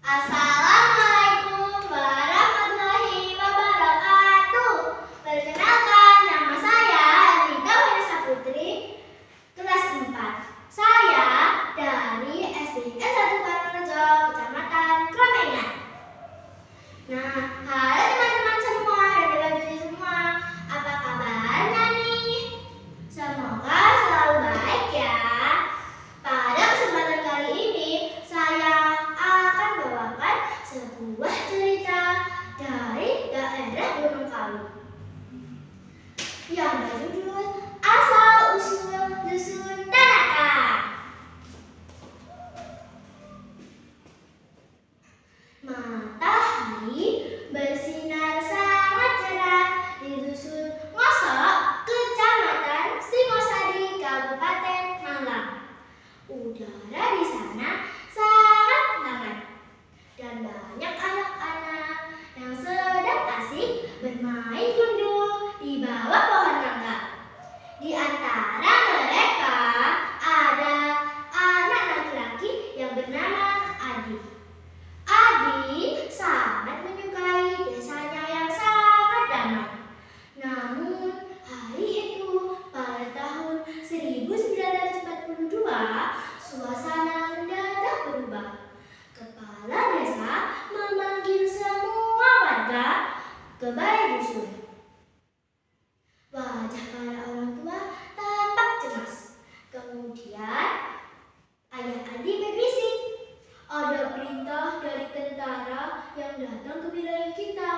Assalamualaikum warahmatullahi wabarakatuh. Perkenalkan, nama saya Rita Wanisa Putri, kelas 4. Saya dari SDN 1 Karangrejo, Kecamatan Kramengan. Nah, halo teman-teman semua dan dewa-dewi semua. Apa kabarnya nih? Semoga selalu baik ya. Pada kesempatan kali ini, saya akan bawakan sebuah cerita dari daerah Gunung Kawi yang berjudul Asal Usul Dusun Tanakan. Matahari bersinar sangat cerah di dusun Ngosok, Kecamatan Singosari, Kabupaten Malang. Udara di sana sangat hangat dan banyak anak-anak yang sedang asik bermain gundu di bawah pohon mangga. Di antara mereka ada anak laki-laki yang bernama Adi. Adi sangat menyukai desanya yang sangat damai. Namun hari itu pada tahun 1942 suasana mendadak berubah. Kepala desa memanggil semua warga ke balai dusun. Wajah para orang tua tampak cemas. Kemudian ayah Adi berbisik, ada perintah dari tentara yang datang ke wilayah kita.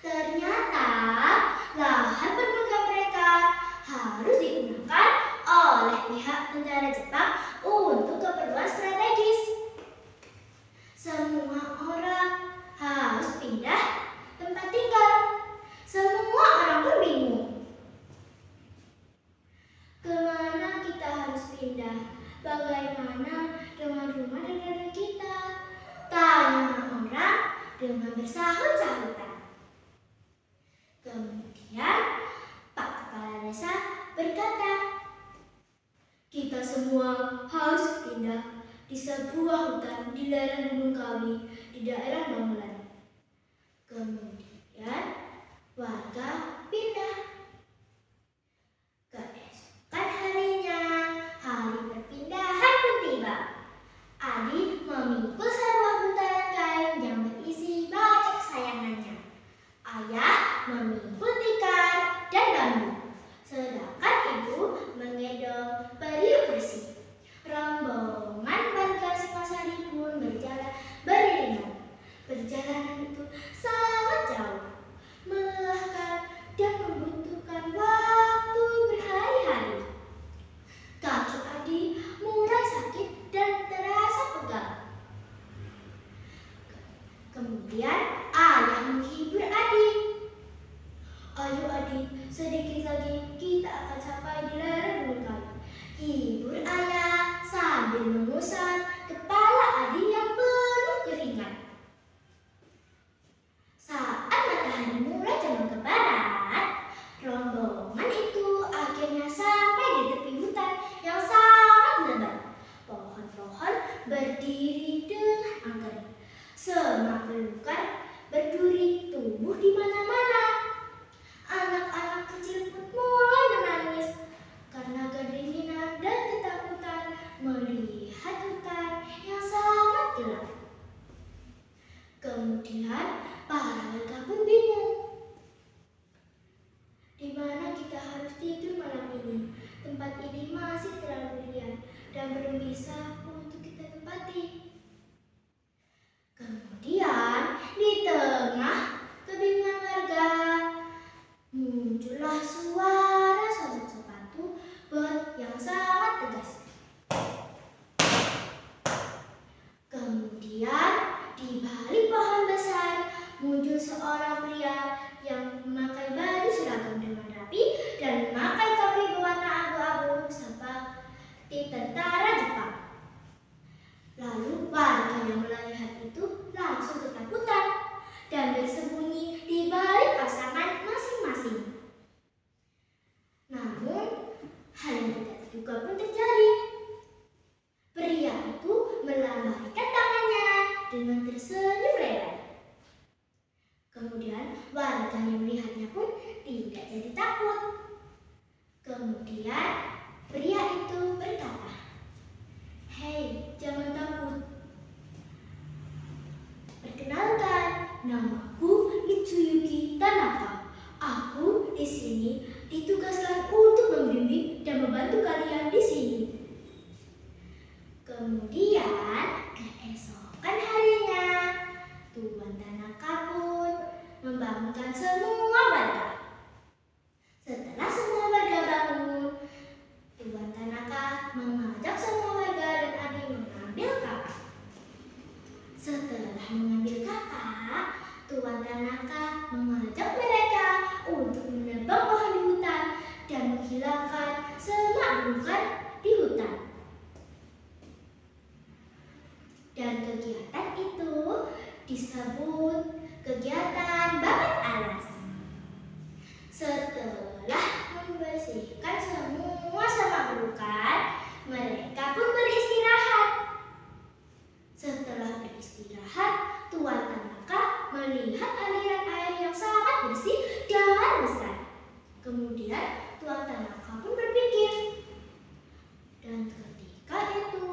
Ternyata lahan perkebunan mereka harus digunakan oleh pihak tentara Jepang untuk keperluan strategis. Semua orang harus pindah tempat tinggal. Semua orang pun bingung. Kemana kita harus pindah? Bagaimana dengan rumah dan nenek kita? Tanya orang dengan bersahut-sahutan. Kemudian Pak Kepala Desa berkata, kita semua harus pindah di sebuah hutan di lereng Gunung Kawi di daerah Bangulan. Kemudian warga pindah. Keesokan harinya, hari perpindahan pun tiba. Adi memikul sebuah buntalan kain yang berisi bajak kesayangannya. Ayah memikul tikar dan bambu, sedangkan ibu menggendong periuk besi. Rombongan warga Singosari pun berjalan beriringan. Perjalanan itu sangat jauh, melelahkan dan membutuhkan waktu berhari-hari. Kaki Adi mulai sakit dan terasa pegal. Kemudian ayah menghibur Adi. Ayo Adi, sedikit lagi kita akan sampai di lereng Gunung Kawi. Hibur ayah sambil mengusap kepala Adi yang penuh keringat. Saat matahari mulai condong ke barat, rombongan itu akhirnya sampai di tepi hutan yang sangat lebat. Pohon-pohon berdiri dengan angker. Semak belukar berduri tumbuh di mana-mana. Anak-anak kecil pun mulai menangis karena kedinginan dan ketakutan melihat hutan yang sangat gelap. Kemudian para warga pun bingung. Di mana kita harus tidur malam ini? Tempat ini masih terlalu liar dan belum bisa untuk kita tempati. Kemudian di tengah kebingungan warga, muncullah suara sosok sepatu bot yang sangat tegas. Kemudian di balik pohon besar muncul seorang pria yang memakai baju seragam dengan rapi dan memakai topi berwarna abu-abu seperti tentara Jepang. Lalu warga yang melihat itu langsung ketakutan dan bersembunyi di balik pasangan masing-masing. Namun hal yang tidak terduga pun terjadi. Pria itu melambaikan tangannya yang melihatnya pun tidak jadi takut. Kemudian pria itu berkata, "Hei, jangan takut. Perkenalkan, namaku Mitsuyuki Tanaka. Aku di sini ditugaskan untuk membimbing dan membantu kalian di sini." Kemudian keesokan harinya, Tuan Tanaka pun membangunkan semua warga. Setelah semua warga bangun, Tuan Tanaka mengajak semua warga dan adik mengambil kakak. Setelah mengambil kakak, Tuan Tanaka mengajak mereka untuk menebang pohon di hutan dan menghilangkan semak belukar di hutan. Dan kegiatan itu disebut kegiatan babat alas. Setelah membersihkan semua semak belukar, mereka pun beristirahat. Setelah beristirahat, Tuan Tanaka melihat aliran air yang sangat bersih dan besar. Kemudian Tuan Tanaka pun berpikir. Dan ketika itu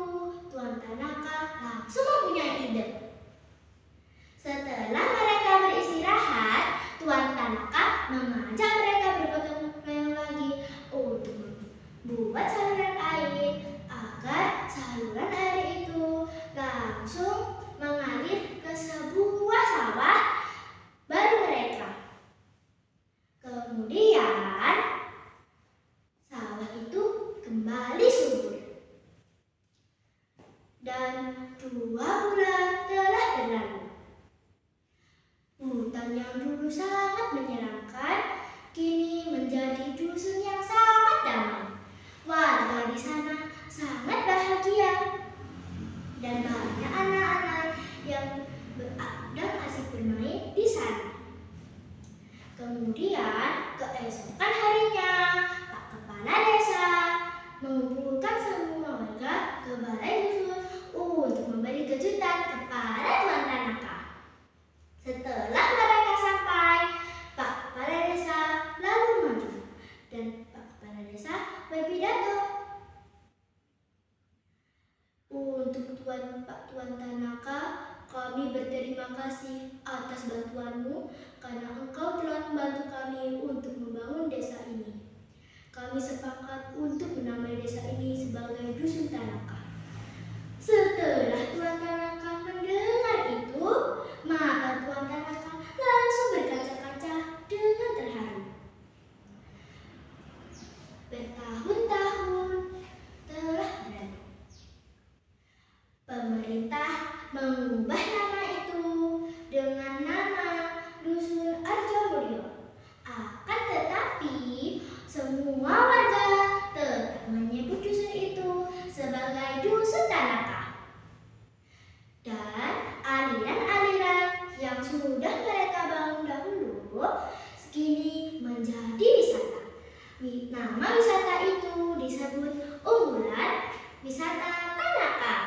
Tuan Tanaka langsung mempunyai ide. Setelah mereka beristirahat, Tuan Tanaka mengajak mereka bergotong royong lagi untuk membuat saluran air agar saluran air itu langsung mengalir ke sebuah sawah baru mereka. Kemudian sawah itu kembali subur. Dan 2 bulan telah berlalu. Hutan yang dulu sangat menyeramkan kini menjadi dusun yang sangat damai. Warga di sana sangat bahagia dan banyak anak-anak yang asik bermain di sana. Kemudian keesokan harinya, Pak Kepala Desa mengumpulkan semua warga ke balai dusun untuk memberi kejutan kepada Tuan Tanaka. Setelah mereka sampai, Pak Kepala Desa lalu maju dan Pak Kepala Desa berpidato. "Untuk Pak Tuan Tanaka, kami berterima kasih atas bantuanmu karena engkau telah membantu kami untuk membangun desa ini. Kami sepakat untuk menamai desa ini sebagai Dusun Tanaka." Setelah Tuan Tanaka mendengar itu, mata Tuan Tanaka langsung berkaca-kaca dengan terharu. Bertahun-tahun telah berlalu. Pemerintah mengubah nama itu dengan nama Dusun Arjomulyo. Akan tetapi, semua warga tetap menyebut dusun itu sebagai Dusun Tanaka. Dan aliran-aliran yang sudah mereka bangun dahulu kini menjadi wisata. Nama wisata itu disebut Unggulan Wisata Tanaka.